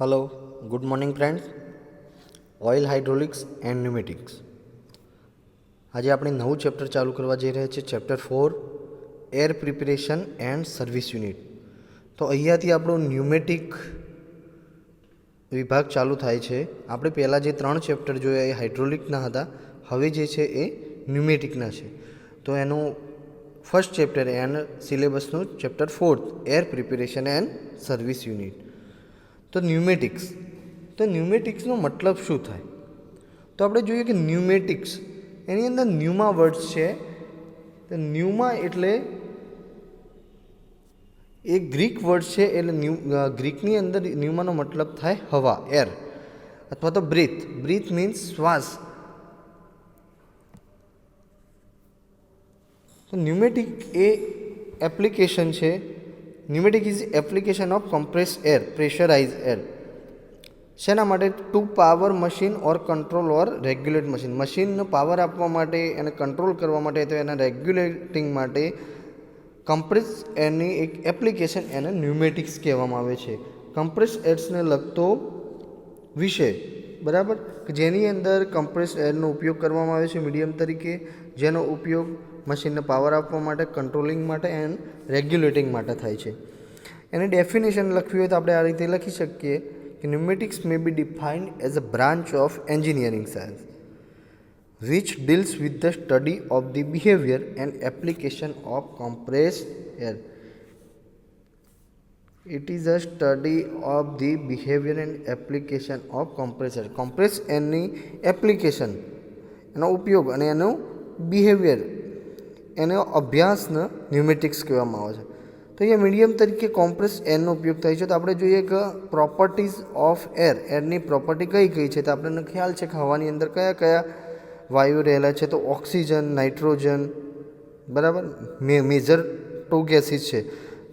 Hello good morning friends. Oil hydraulics and pneumatics आज આપણે નવું ચેપ્ટર ચાલુ કરવા જઈ રહ્યા છીએ, chapter 4 air preparation and service unit. તો અહીંયાથી આપણો ન્યુમેટિક વિભાગ ચાલુ થાય છે. આપણે પહેલાં જે 3 ચેપ્ટર જોયા એ હાઇડ્રોલિકના હતા, હવે જે છે એ ન્યુમેટિકના છે. તો એનું ફર્સ્ટ ચેપ્ટર એન્ડ સિલેબસનું chapter 4 air preparation and service unit. તો ન્યુમેટિક્સનો મતલબ શું થાય? તો આપણે જોઈએ કે ન્યુમેટિક્સ એની અંદર ન્યુમા વર્ડ્સ છે. તો ન્યુમા એટલે એ ગ્રીક વર્ડ છે, એટલે ગ્રીકની અંદર ન્યુમાનો મતલબ થાય હવા, એર, અથવા તો બ્રીથ. બ્રીથ મીન્સ શ્વાસ. તો ન્યુમેટિક એ એપ્લિકેશન છે. Pneumatic is application of compressed air, pressurise air. શેના માટે? ટુ પાવર મશીન ઓર કંટ્રોલ ઓર રેગ્યુલેટ મશીન. મશીનનો પાવર આપવા માટે, એને કંટ્રોલ કરવા માટે, તો એના રેગ્યુલેટિંગ માટે કમ્પ્રેસ એરની એક એપ્લિકેશન એને ન્યુમેટિક્સ કહેવામાં આવે છે. કમ્પ્રેસ એર્સને લગતો વિષય, બરાબર, કે જેની અંદર કમ્પ્રેસ એરનો ઉપયોગ કરવામાં આવે છે મીડિયમ તરીકે, જેનો ઉપયોગ મશીનને પાવર આપવા માટે, કંટ્રોલિંગ માટે એન્ડ રેગ્યુલેટિંગ માટે થાય છે. એની ડેફિનેશન લખવી હોય તો આપણે આ રીતે લખી શકીએ કે pneumatics may be defined as a branch of engineering science which deals with the study of the behavior and application of compressed air. It is a study of the behavior and application of compressed air. compressed air ની application, એનો ઉપયોગ અને એનો behaviour, એનો અભ્યાસને ન્યુમેટિક્સ કહેવામાં આવે છે. તો અહીંયા મીડિયમ તરીકે કોમ્પ્રેસ એરનો ઉપયોગ થાય છે. તો આપણે જોઈએ કે પ્રોપર્ટીઝ ઓફ એર, એરની પ્રોપર્ટી કઈ કઈ છે? તો આપણને ખ્યાલ છે કે હવાની અંદર કયા કયા વાયુ રહેલા છે? તો ઓક્સિજન, નાઇટ્રોજન, બરાબર, મેજર 2 ગેસીસ છે.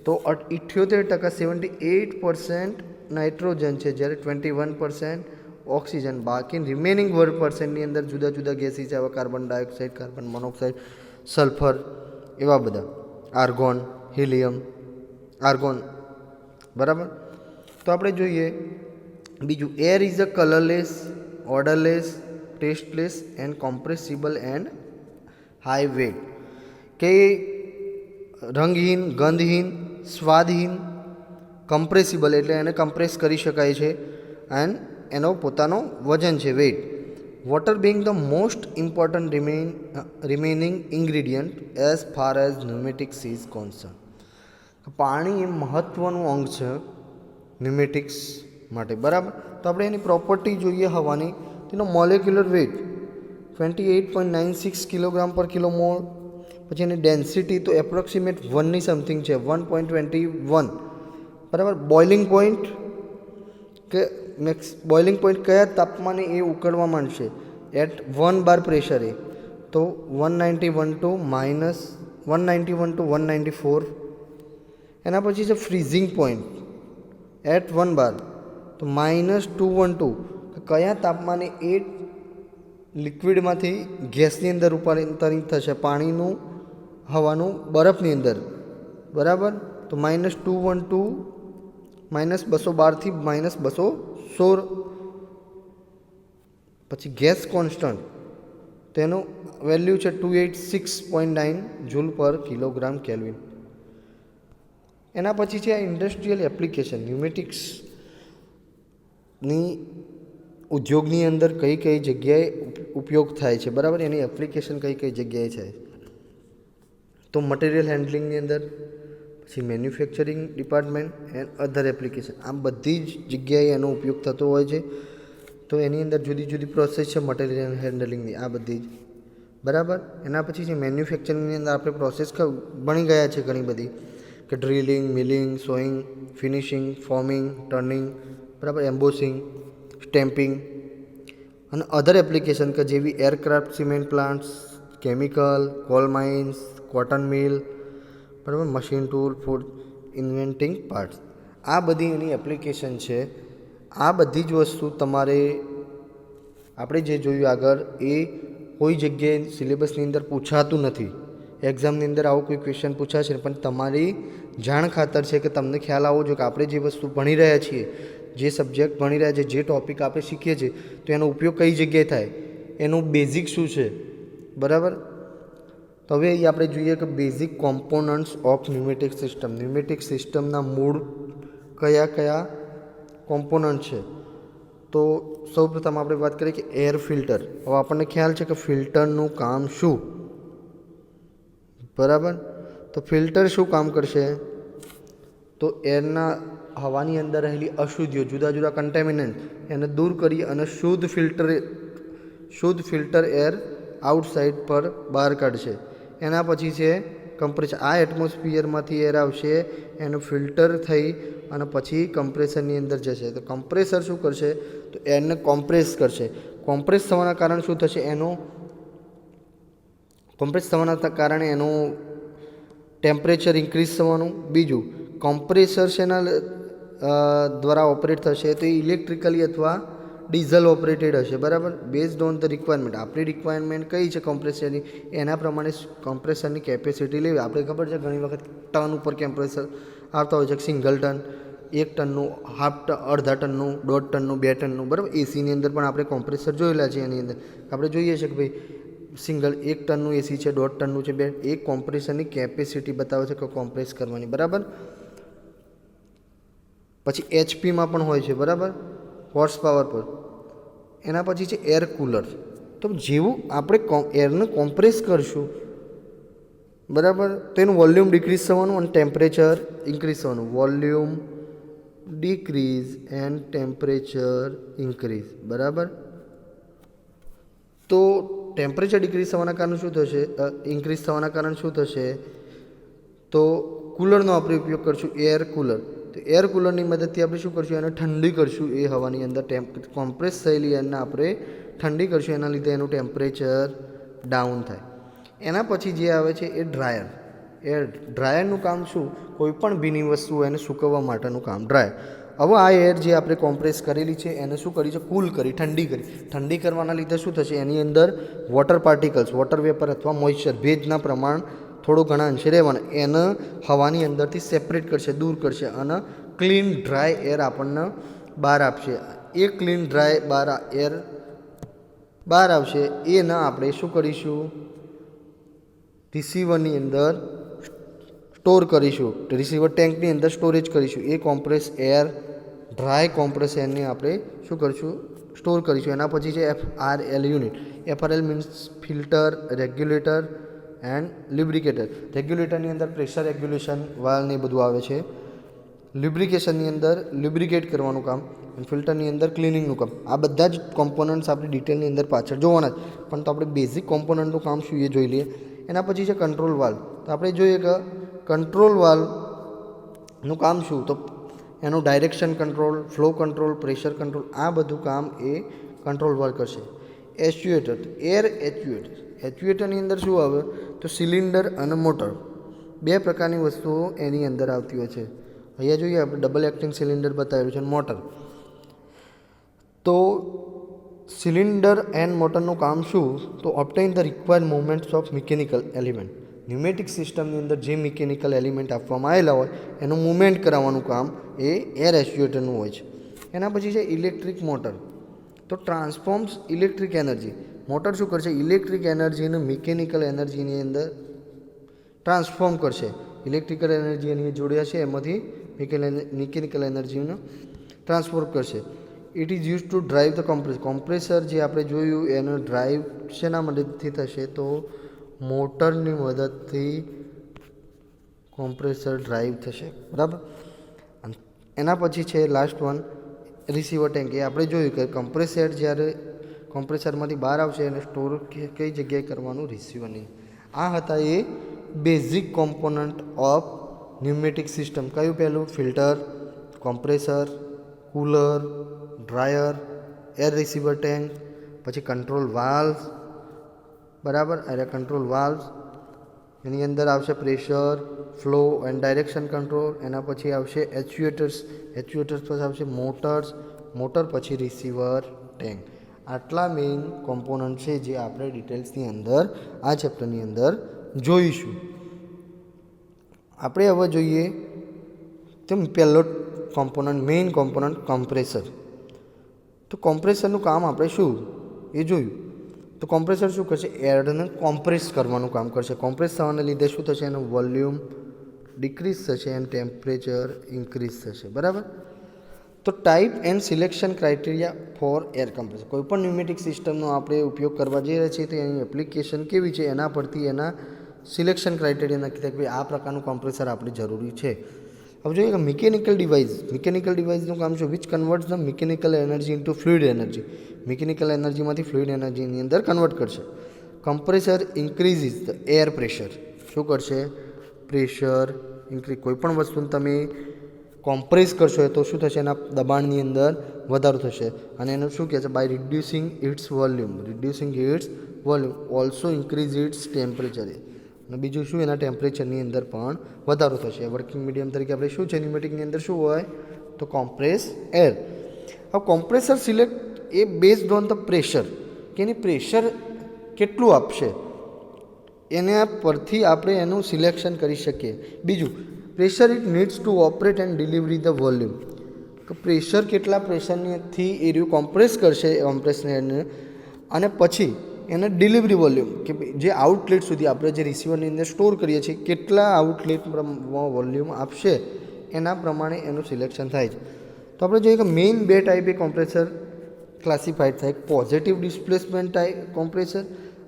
તો 78%, 78% નાઇટ્રોજન છે, જ્યારે 21% ઓક્સિજન. બાકી રિમેનિંગ 1%ની અંદર જુદા જુદા ગેસીસ છે, આવા carbon dioxide, carbon monoxide, sulphur, એવા બધા, આર્ગોન, હિલિયમ, આર્ગોન, બરાબર. તો આપણે જોઈએ બીજું, air is a colourless, odourless, tasteless and compressible and high weight. કે રંગહીન, ગંધહીન, સ્વાદહીન, કમ્પ્રેસિબલ એટલે એને કમ્પ્રેસ કરી શકાય છે, એન્ડ એનો પોતાનો વજન છે, weight. Water being the most important remaining ingredient as far as pneumatics is concerned. પાણી એ મહત્ત્વનું અંગ છે ન્યુમેટિક્સ માટે, બરાબર. તો આપણે એની પ્રોપર્ટી જોઈએ હવાની. તેનો મોલેક્યુલર વેટ 28.96 કિલોગ્રામ પર કિલોમોલ. પછી એની ડેન્સિટી તો એપ્રોક્સિમેટ 1ની સમથિંગ છે, 1.21, બરાબર. બોઇલિંગ પોઈન્ટ કે બોઇલિંગ પોઈન્ટ કયા તાપમાને એ ઉકળવા માંડશે? એટ 1 બાર પ્રેશરે. તો 191 ટુ 194. એના પછી છે ફ્રીઝિંગ પોઈન્ટ એટ 1 બાર, તો -212. કયા તાપમાને એ લિક્વિડમાંથી ગેસની અંદર રૂપાંતરિત થશે, પાણીનું, હવાનું, બરફની અંદર, બરાબર. તો -212, -212 થી -216. પછી ગેસ કોન્સ્ટન્ટ, તેનું વેલ્યુ છે 286.9 જૂલ પર કિલોગ્રામ કેલ્વિન. એના પછી છે આ ઇન્ડસ્ટ્રીયલ એપ્લિકેશન. ન્યુમેટિક્સની ઉદ્યોગની અંદર કઈ કઈ જગ્યાએ ઉપયોગ થાય છે, બરાબર, એની એપ્લિકેશન કઈ કઈ જગ્યાએ છે? તો મટીરિયલ હેન્ડલિંગની અંદર, પછી manufacturing department and other application. આ બધી જ જગ્યાએ એનો ઉપયોગ થતો હોય છે. તો એની અંદર જુદી જુદી પ્રોસેસ છે મટીરિયલ હેન્ડલિંગની, આ બધી જ, બરાબર. એના પછી છે મેન્યુફેક્ચરિંગની અંદર આપણે પ્રોસેસ ભણી ગયા છે ઘણી બધી, કે drilling, milling, sawing, finishing, forming, turning, બરાબર, એમ્બોસિંગ, સ્ટેમ્પિંગ. અને અધર એપ્લિકેશન કે જેવી aircraft, cement plants, chemical, coal mines, cotton mill, બરાબર, machine tool, food inventing parts. આ બધી એની એપ્લિકેશન છે. આ બધી જ વસ્તુ તમારે, આપણે જે જોયું આગળ, એ કોઈ જગ્યાએ સિલેબસની અંદર પૂછાતું નથી. એક્ઝામની અંદર આવો કોઈ ક્વેશ્ચન પૂછાશે, પણ તમારી જાણ ખાતર છે કે તમને ખ્યાલ આવવો જોઈએ કે આપણે જે વસ્તુ ભણી રહ્યા છીએ જે સબ્જેક્ટ ભણી રહ્યા છે, જે ટૉપિક આપણે શીખીએ છીએ, તો એનો ઉપયોગ કઈ જગ્યાએ થાય, એનું બેઝિક શું છે, બરાબર. તો હવે અહીં આપણે જોઈએ કે basic components of pneumatic system. Pneumatic સિસ્ટમના મૂળ કયા કયા કોમ્પોનન્ટ છે. તો સૌપ્રથમ આપણે વાત કરીએ કે એર ફિલ્ટર. હવે આપણને ખ્યાલ છે કે ફિલ્ટરનું કામ શું, બરાબર. તો ફિલ્ટર શું કામ કરશે, તો એરના હવાની અંદર રહેલી અશુદ્ધિઓ, જુદા જુદા કન્ટેમિનન્ટ એને દૂર કરી અને શુદ્ધ ફિલ્ટર એર આઉટસાઇડ પર બહાર કાઢશે. એના પછી છે કમ્પ્રેસર. આ એટમોસ્ફિયરમાંથી એર આવશે, એનું ફિલ્ટર થઈ અને પછી કમ્પ્રેસરની અંદર જશે. તો કમ્પ્રેસર શું કરશે, તો એરને કોમ્પ્રેસ કરશે. કોમ્પ્રેસ થવાના કારણે શું થશે, કોમ્પ્રેસ થવાના કારણે એનું ટેમ્પરેચર ઇન્ક્રીઝ થવાનું. બીજું, કોમ્પ્રેસર શેના દ્વારા ઓપરેટ થશે, તો એ ઇલેક્ટ્રિકલી અથવા ડીઝલ ઓપરેટેડ હશે, બરાબર. Based on the requirement. આપણી રિક્વાયરમેન્ટ કઈ છે કમ્પ્રેસરની, એના પ્રમાણે કમ્પ્રેસરની કેપેસિટી લેવી. આપણે ખબર છે ઘણી વખત ટન ઉપર કમ્પ્રેસર આવતા હોય છે, સિંગલ ટન, 1 ટનનું, હાફ ટન, અડધા ટનનું, 1.5 ટનનું, 2 ટનનું, બરાબર. એસીની અંદર પણ આપણે કોમ્પ્રેસર જોયેલા છે. એની અંદર આપણે જોઈએ છે કે ભાઈ સિંગલ 1 ટનનું એસી છે, 1.5 ટનનું છે, 2. એક કોમ્પ્રેસરની કેપેસિટી બતાવે છે કે કોમ્પ્રેસ કરવાની, બરાબર. પછી એચપીમાં પણ હોય છે, બરાબર, હોર્સ પાવર પર. એના પછી છે એર કુલર. તો જેવું આપણે એરને કોમ્પ્રેસ કરશું, બરાબર, તો એનું વોલ્યુમ ડિક્રીઝ થવાનું અને ટેમ્પરેચર ઇન્ક્રીઝ થવાનું. Volume decrease and temperature increase, બરાબર. તો ટેમ્પરેચર ડિક્રીઝ થવાના કારણે શું થશે, ઇન્ક્રીઝ થવાના કારણે શું થશે, તો કુલરનો આપણે ઉપયોગ કરશું, એર કુલર. તો એર કુલરની મદદથી આપણે શું કરશું, એને ઠંડી કરશું. એ હવાની અંદર કોમ્પ્રેસ થયેલી એરને આપણે ઠંડી કરશું, એના લીધે એનું ટેમ્પરેચર ડાઉન થાય. એના પછી જે આવે છે એ ડ્રાયર. ડ્રાયરનું કામ શું, કોઈ પણ ભીની વસ્તુ એને સૂકવવા માટેનું કામ ડ્રાયર. હવે આ એર જે આપણે કોમ્પ્રેસ કરેલી છે એને શું કરી છે, કૂલ કરી, ઠંડી કરી. ઠંડી કરવાના લીધે શું થશે, એની અંદર વોટર પાર્ટિકલ્સ, વોટર વેપર અથવા મોઇશ્ચર, ભેજના પ્રમાણ થોડું ઘણા અંશે રહેવાના, એને હવાની અંદરથી સેપરેટ કરશે, દૂર કરશે અને ક્લીન ડ્રાય એર આપણને બહાર આપશે. એ ક્લીન ડ્રાય એર બહાર આવશે, એને આપણે શું કરીશું, રિસીવરની અંદર સ્ટોર કરીશું, રિસીવર ટેન્કની અંદર સ્ટોરેજ કરીશું. એ કોમ્પ્રેસ એર, ડ્રાય કોમ્પ્રેસ એરને આપણે શું કરીશું, સ્ટોર કરીશું. એના પછી છે FRL unit. FRL means filter, regulator and lubricator. રેગ્યુલેટરની અંદર પ્રેશર રેગ્યુલેશન વાલ્વ ને બધું આવે છે. લ્યુબ્રિકેશનની અંદર લ્યુબ્રિકેટ કરવાનું કામ, અને ફિલ્ટરની અંદર ક્લિનિંગનું કામ. આ બધા જ કોમ્પોનન્ટ્સ આપણે ડિટેલની અંદર પાછળ જોવાના જ, પણ તો આપણે બેઝિક કોમ્પોનન્ટનું કામ શું એ જોઈ લઈએ. એના પછી છે કંટ્રોલ વાલ્વ. તો આપણે જોઈએ કે કંટ્રોલ વાલ્વનું કામ શું, તો એનું direction control, flow control, pressure control, આ બધું કામ એ કંટ્રોલ વાલ્વ કરશે. Actuator, air actuator. એક્ચ્યુએટરની અંદર શું આવે, તો સિલિન્ડર અને મોટર, 2 પ્રકારની વસ્તુઓ એની અંદર આવતી હોય છે. અહીંયા જોઈએ આપણે ડબલ એક્ટિંગ સિલિન્ડર બતાવેલું છે, મોટર. તો સિલિન્ડર એન્ડ મોટરનું કામ શું, તો obtain the required movements of mechanical element. Pneumatic સિસ્ટમની અંદર જે મિકેનિકલ એલિમેન્ટ આપવામાં આવેલા હોય એનું મૂવમેન્ટ કરાવવાનું કામ એ એર એક્ચ્યુએટરનું હોય છે. એના પછી છે ઇલેક્ટ્રિક મોટર. તો ટ્રાન્સફોર્મ્સ ઇલેક્ટ્રિક એનર્જી. મોટર શું કરશે, ઇલેક્ટ્રિક એનર્જીને મિકેનિકલ એનર્જીની અંદર ટ્રાન્સફોર્મ કરશે. ઇલેક્ટ્રિકલ એનર્જી એની જોડે હશે, એમાંથી મિકેનિકલ એનર્જીને ટ્રાન્સફોર્મ કરશે. It is use to drive the compressor. Compressor જે આપણે જોયું એનો ડ્રાઈવ શેના મદદથી થશે, તો મોટરની મદદથી કોમ્પ્રેસર ડ્રાઈવ થશે, બરાબર. એના પછી છે લાસ્ટ વન, રિસીવર ટેન્ક. એ આપણે જોયું કે કમ્પ્રેસર જ્યારે કોમ્પ્રેસરમાંથી બહાર આવશે એને સ્ટોર કઈ જગ્યાએ કરવાનું, રિસીવરની. આ હતા એ basic component of pneumatic system. કયું પહેલું, filter, compressor, cooler, dryer, air receiver tank, પછી કંટ્રોલ વાલ્વ, બરાબર. અરે કંટ્રોલ વાલ્વ એની અંદર આવશે pressure, flow and direction control. એના પછી આવશે એક્ચ્યુએટર્સ. એક્ચ્યુએટર્સ પછી આવશે મોટર પછી રિસીવર ટેન્ક. આટલા મેઇન કોમ્પોનન્ટ છે જે આપણે ડિટેલ્સની અંદર આ ચેપ્ટરની અંદર જોઈશું. આપણે હવે જોઈએ તો પહેલો કોમ્પોનન્ટ મેઇન કોમ્પોનન્ટ કમ્પ્રેસર. તો કોમ્પ્રેસરનું કામ આપણે શું એ જોયું. તો કોમ્પ્રેસર શું કરશે? એરને કોમ્પ્રેસ કરવાનું કામ કરશે. કોમ્પ્રેસ થવાને લીધે શું થશે? એનું વોલ્યુમ ડિક્રીઝ થશે એન્ડ ટેમ્પરેચર ઇન્ક્રીઝ થશે. બરાબર. તો type and selection criteria four air compressor. કોઈપણ ન્યુમેટિક સિસ્ટમનો આપણે ઉપયોગ કરવા જઈ રહ્યા છીએ તો એની એપ્લિકેશન કેવી છે એના પરથી એના સિલેક્શન ક્રાઇટેરિયા નક્કી થાય કે ભાઈ આ પ્રકારનું કોમ્પ્રેસર આપણે જરૂરી છે. હવે જોઈએ કે મિકેનિકલ ડિવાઇસનું કામ છે which converts the mechanical energy into fluid energy. Mechanical એનર્જીમાંથી ફ્લુઇડ એનર્જીની અંદર કન્વર્ટ કરશે. Compressor increases the air pressure. શું કરશે? Pressure increase. કોઈપણ વસ્તુને તમે કોમ્પ્રેસ કરશો તો શું થશે? એના દબાણની અંદર વધારો થશે અને એનું શું કહે છે? By reducing its volume also increase its temperature. અને બીજું શું? એના ટેમ્પરેચરની અંદર પણ વધારો થશે. વર્કિંગ મીડિયમ તરીકે આપણે શું છે ન્યુમેટિકની અંદર શું હોય? તો કોમ્પ્રેસ એર. હવે compressor select A based on the pressure કે એની પ્રેશર કેટલું આપશે એના પરથી આપણે એનું સિલેક્શન કરી શકીએ. બીજું pressure it needs two operate and delivery the volume. કે પ્રેશર કેટલા પ્રેશરથી એ રહ્યું કોમ્પ્રેસ કરશે કોમ્પ્રેસરને અને પછી એને ડિલિવરી વોલ્યુમ કે જે આઉટલેટ સુધી આપણે જે રિસીવરની અંદર સ્ટોર કરીએ છીએ કેટલા આઉટલેટ વોલ્યુમ આપશે એના પ્રમાણે એનું સિલેક્શન થાય છે. તો આપણે જોઈએ કે મેઇન બે ટાઈપે કોમ્પ્રેસર ક્લાસિફાઈડ થાય. પોઝિટિવ ડિસ્પ્લેસમેન્ટ ટાઈપ કોમ્પ્રેસર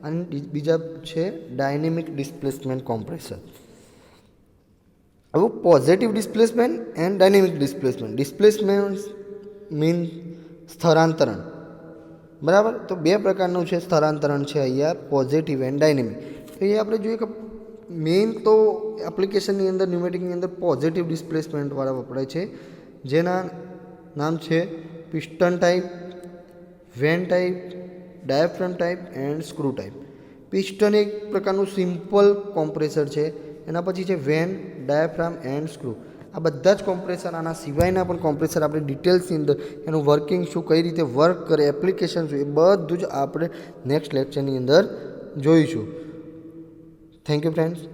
અને બીજા છે ડાયનેમિક ડિસ્પ્લેસમેન્ટ કોમ્પ્રેસર. હવે positive displacement and dynamic displacement mean સ્થળાંતરણ. બરાબર. તો બે પ્રકારનું છે સ્થળાંતરણ છે અહીંયા પોઝિટિવ એન્ડ ડાયનેમિક. તો એ આપણે જોઈએ કે મેઇન તો એપ્લિકેશનની અંદર ન્યુમેટિકની અંદર પોઝિટિવ ડિસ્પ્લેસમેન્ટવાળા વપરાય છે જેના નામ છે piston type, vane type, diaphragm type and screw type. Piston એક પ્રકારનું સિમ્પલ કોમ્પ્રેસર છે. એના પછી છે વેન, ડાયાફ્રામ એન્ડ સ્ક્રૂ. આ બધા જ કોમ્પ્રેસર આના સિવાયના પણ કોમ્પ્રેસર આપણે ડિટેલ્સની અંદર એનું વર્કિંગ શું, કઈ રીતે વર્ક કરે, એપ્લિકેશન શું, એ બધું જ આપણે નેક્સ્ટ લેક્ચરની અંદર જોઈશું. Thank you friends.